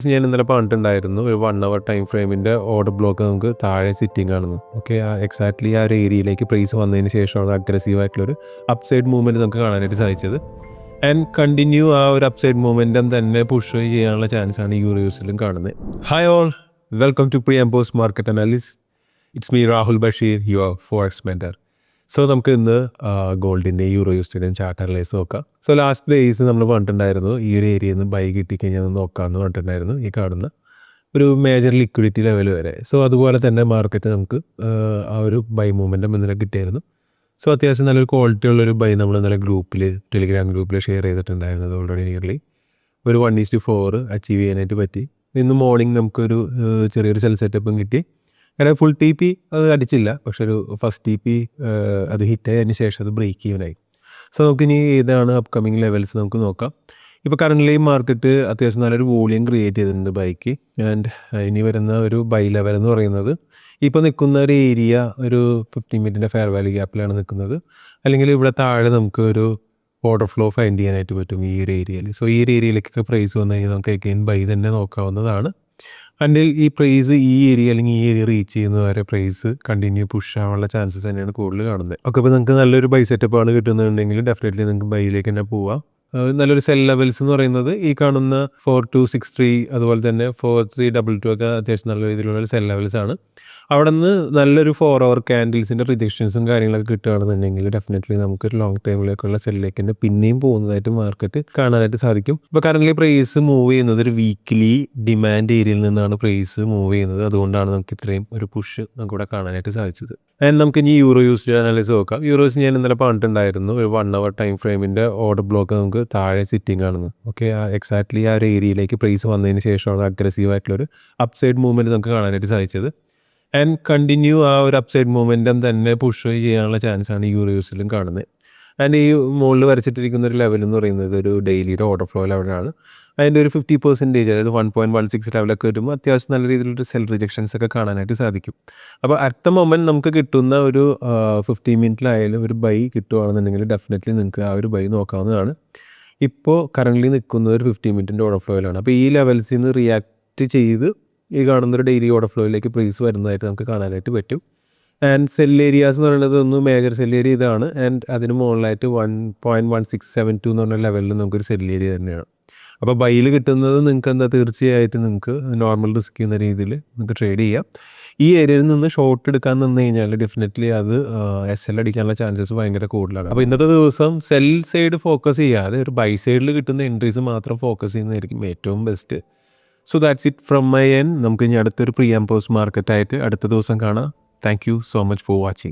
ഞാൻ ഇന്നലെ പറഞ്ഞിട്ടുണ്ടായിരുന്നു ഒരു 1 അവർ ടൈം ഫ്രെയിമിൻ്റെ ഓർഡർ ബ്ലോക്ക് നമുക്ക് താഴെ സിറ്റിംഗ് ആണെന്ന്. ഓക്കെ, എക്സാക്ട്ലി ആ ഒരു ഏരിയയിലേക്ക് പ്രൈസ് വന്നതിന് ശേഷമാണ് അഗ്രസീവ് ആയിട്ടുള്ളൊരു അപ്സൈഡ് മൂവ്മെൻറ്റ് നമുക്ക് കാണാനായിട്ട് സാധിച്ചത്. ആൻഡ് കണ്ടിന്യൂ ആ ഒരു അപ്സൈഡ് മൂവ്മെൻറ്റം തന്നെ പുഷ് ചെയ്യാനുള്ള ചാൻസാണ് ഈ യൂസിലും കാണുന്നത്. Hi all, welcome to pre and post market analysis. It's me Rahul Basheer, your forex mentor. So നമുക്ക് ഇന്ന് ഗോൾഡിൻ്റെയും യൂറോ യൂസിൻ്റെയും ചാർട്ട് അനലൈസ് നോക്കാം. സോ ലാസ്റ്റ് ഡേയ്സ് നമ്മൾ പറഞ്ഞിട്ടുണ്ടായിരുന്നു ഈ ഒരു ഏരിയയിൽ നിന്ന് ബൈ കിട്ടിക്കഴിഞ്ഞാൽ നോക്കാമെന്ന് പറഞ്ഞിട്ടുണ്ടായിരുന്നു, ഈ കാണുന്ന ഒരു മേജർ ലിക്വിഡിറ്റി ലെവൽ വരെ. സോ അതുപോലെ തന്നെ മാർക്കറ്റ് നമുക്ക് ആ ഒരു ബൈ മൂവ്മെൻറ്റം ഇന്നലെ കിട്ടിയായിരുന്നു. സോ അത്യാവശ്യം നല്ലൊരു ക്വാളിറ്റി ഉള്ളൊരു ബൈ നമ്മൾ ഇന്നലെ ഗ്രൂപ്പിൽ, ടെലിഗ്രാം ഗ്രൂപ്പിൽ ഷെയർ ചെയ്തിട്ടുണ്ടായിരുന്നത്. ഓൾറെഡി നിയർലി ഒരു 1:4 അച്ചീവ് ചെയ്യാനായിട്ട് പറ്റി. ഇന്ന് മോർണിംഗ് നമുക്കൊരു ചെറിയൊരു സെൽ സെറ്റപ്പും കിട്ടി. കാരണം ഫുൾ ടി പി അത് അടിച്ചില്ല, പക്ഷെ ഒരു ഫസ്റ്റ് ടി പി അത് ഹിറ്റ് ആയതിന് ശേഷം അത് ബ്രേക്ക് ചെയ്യാനായി. സോ നമുക്കിനി ഏതാണ് അപ്കമിങ് ലെവൽസ് നമുക്ക് നോക്കാം. ഇപ്പോൾ കറൻ്റ്ലി മാർക്കറ്റ് അത്യാവശ്യം നല്ലൊരു വോളിയം ക്രിയേറ്റ് ചെയ്തിട്ടുണ്ട് ബൈക്ക്. ആൻഡ് ഇനി വരുന്ന ഒരു ബൈ ലെവൽ എന്ന് പറയുന്നത് ഇപ്പോൾ നിൽക്കുന്ന ഒരു ഏരിയ ഒരു 15 മിനിറ്റിൻ്റെ ഫെയർ വാല്യൂ ഗ്യാപ്പിലാണ് നിൽക്കുന്നത്. അല്ലെങ്കിൽ ഇവിടെ താഴെ നമുക്ക് ഒരു ഓർഡർ ഫ്ലോ ഫൈൻഡ് ചെയ്യാനായിട്ട് പറ്റും ഈ ഒരു ഏരിയയിൽ. സോ ഈ ഒരു ഏരിയയിലേക്കൊക്കെ പ്രൈസ് വന്നു കഴിഞ്ഞാൽ നമുക്ക് അഗെയിൻ ബൈ തന്നെ നോക്കാവുന്നതാണ്. ആൻഡ് ഈ പ്രൈസ് ഈ ഏരിയ അല്ലെങ്കിൽ ഈ ഏരിയ റീച്ച് ചെയ്യുന്നത് വരെ പ്രൈസ് കണ്ടിന്യൂ പുഷ് ആവാനുള്ള ചാൻസസ് തന്നെയാണ് കൂടുതൽ കാണുന്നത്. ഓക്കെ, അപ്പോൾ നിങ്ങൾക്ക് നല്ലൊരു ബൈ സെറ്റപ്പാണ് കിട്ടുന്നുണ്ടെങ്കിൽ ഡെഫിനറ്റ്ലി നിങ്ങൾക്ക് ബൈയിലേക്ക് തന്നെ പോവാം. നല്ലൊരു സെൽ ലെവൽസ് എന്ന് പറയുന്നത് ഈ കാണുന്ന 4263 അതുപോലെ തന്നെ 4322 ഒക്കെ അത്യാവശ്യം നല്ല രീതിയിലുള്ള സെൽ ലെവൽസ് ആണ്. അവിടെ നിന്ന് നല്ലൊരു 4 അവർ ക്യാൻഡിൽസിൻ്റെ റിജക്ഷൻസും കാര്യങ്ങളൊക്കെ കിട്ടുകയാണെന്നുണ്ടെങ്കിൽ ഡെഫിനറ്റ്ലി നമുക്കൊരു ലോങ് ടൈമിലേക്കുള്ള സെല്ലിലേക്ക് തന്നെ പിന്നെയും പോകുന്നതായിട്ട് മാർക്കറ്റ് കാണാനായിട്ട് സാധിക്കും. ഇപ്പോൾ കറൻ്റ് പ്രൈസ് മൂവ് ചെയ്യുന്നത് ഒരു വീക്ക്ലി ഡിമാൻഡ് ഏരിയയിൽ നിന്നാണ് പ്രൈസ് മൂവ് ചെയ്യുന്നത്. അതുകൊണ്ടാണ് നമുക്ക് ഇത്രയും ഒരു പുഷ് നമുക്കിവിടെ കാണാനായിട്ട് സാധിച്ചത്. ആൻഡ് നമുക്ക് ഇനി യൂറോ യൂസ് അനലൈസ് നോക്കാം. യൂറോസ് ഞാൻ ഇന്നലെ പറഞ്ഞിട്ടുണ്ടായിരുന്നു ഒരു 1 അവർ ടൈം ഫ്രെയിമിൻ്റെ ഓർഡർ ബ്ലോക്ക് നമുക്ക് താഴെ സിറ്റിംഗ് ആണെന്ന്. ഓക്കെ, എക്സാക്ട്ലി ആ ഒരു ഏരിയയിലേക്ക് പ്രൈസ് വന്നതിന് ശേഷമാണ് അഗ്രസീവ് ആയിട്ടുള്ളൊരു അപ്സൈഡ് മൂവ്മെൻറ്റ് നമുക്ക് കാണാനായിട്ട് സാധിച്ചത്. ആൻഡ് കണ്ടിന്യൂ ആ ഒരു അപ്സൈഡ് മൂവ്മെൻറ്റം തന്നെ പുഷ് ചെയ്യാനുള്ള ചാൻസാണ് ഈ യൂറോ യൂസിലും കാണുന്നത്. ആൻഡ് ഈ മുകളിൽ വരച്ചിട്ടിരിക്കുന്ന ഒരു ലെവൽ എന്ന് പറയുന്നത് ഒരു ഡെയിലിയുടെ ഓർഡർ ഫ്ലോ ലെവലാണ്. അതിൻ്റെ ഒരു 50% അതായത് 1.16 ലെവലൊക്കെ വരുമ്പോൾ അത്യാവശ്യം നല്ല രീതിയിലൊരു സെൽ റിജക്ഷൻസ് ഒക്കെ കാണാനായിട്ട് സാധിക്കും. അപ്പോൾ അടുത്ത മൊമെൻറ്റ് നമുക്ക് കിട്ടുന്ന ഒരു 15 മിനിറ്റിലായാലും ഒരു ബൈ കിട്ടുകയാണെന്നുണ്ടെങ്കിൽ ഡെഫിനറ്റ്ലി നിങ്ങൾക്ക് ആ ഒരു ബൈ നോക്കാവുന്നതാണ്. ഇപ്പോൾ കറൻ്റ്ലി നിൽക്കുന്നത് ഒരു 15 മിനിറ്റിൻ്റെ ഓർഡർ ഫ്ലോയിലാണ്. അപ്പോൾ ഈ ലെവൽസിൽ നിന്ന് റിയാക്ട് ചെയ്ത് ഈ കാണുന്നൊരു ഡെയിലി ഓർഡർ ഫ്ലോയിലേക്ക് പ്രൈസ് വരുന്നതായിട്ട് നമുക്ക് കാണാനായിട്ട് പറ്റും. ആൻഡ് സെൽ ഏരിയാസ് എന്ന് പറയുന്നത് ഒന്ന് മേജർ സെൽ ഏരിയ ഇതാണ്. ആൻഡ് അതിന് മുകളിലായിട്ട് 1.1672 എന്ന് പറഞ്ഞ ലെവലിൽ നമുക്കൊരു സെൽ ഏരിയ തന്നെയാണ്. അപ്പോൾ ബൈയിൽ കിട്ടുന്നത് നിങ്ങൾക്ക് തീർച്ചയായിട്ടും നിങ്ങൾക്ക് നോർമൽ റിസ്ക് ചെയ്യുന്ന രീതിയിൽ നിങ്ങൾക്ക് ട്രേഡ് ചെയ്യാം. ഈ ഏരിയയിൽ നിന്ന് ഷോർട്ട് എടുക്കാൻ നിന്ന് കഴിഞ്ഞാൽ ഡെഫിനറ്റ്ലി അത് SL അടിക്കാനുള്ള ചാൻസസ് ഭയങ്കര കൂടുതലാണ്. അപ്പോൾ ഇന്നത്തെ ദിവസം സെൽ സൈഡ് ഫോക്കസ് ചെയ്യാതെ ഒരു ബൈ സൈഡിൽ കിട്ടുന്ന എൻട്രീസ് മാത്രം ഫോക്കസ് ചെയ്യുന്നതായിരിക്കും ഏറ്റവും best. So that's it from my end. നമുക്ക് ഇനി അടുത്തൊരു പ്രീ ആൻഡ് പോസ്റ്റ് മാർക്കറ്റായിട്ട് അടുത്ത ദിവസം കാണാം. Thank you so much for watching.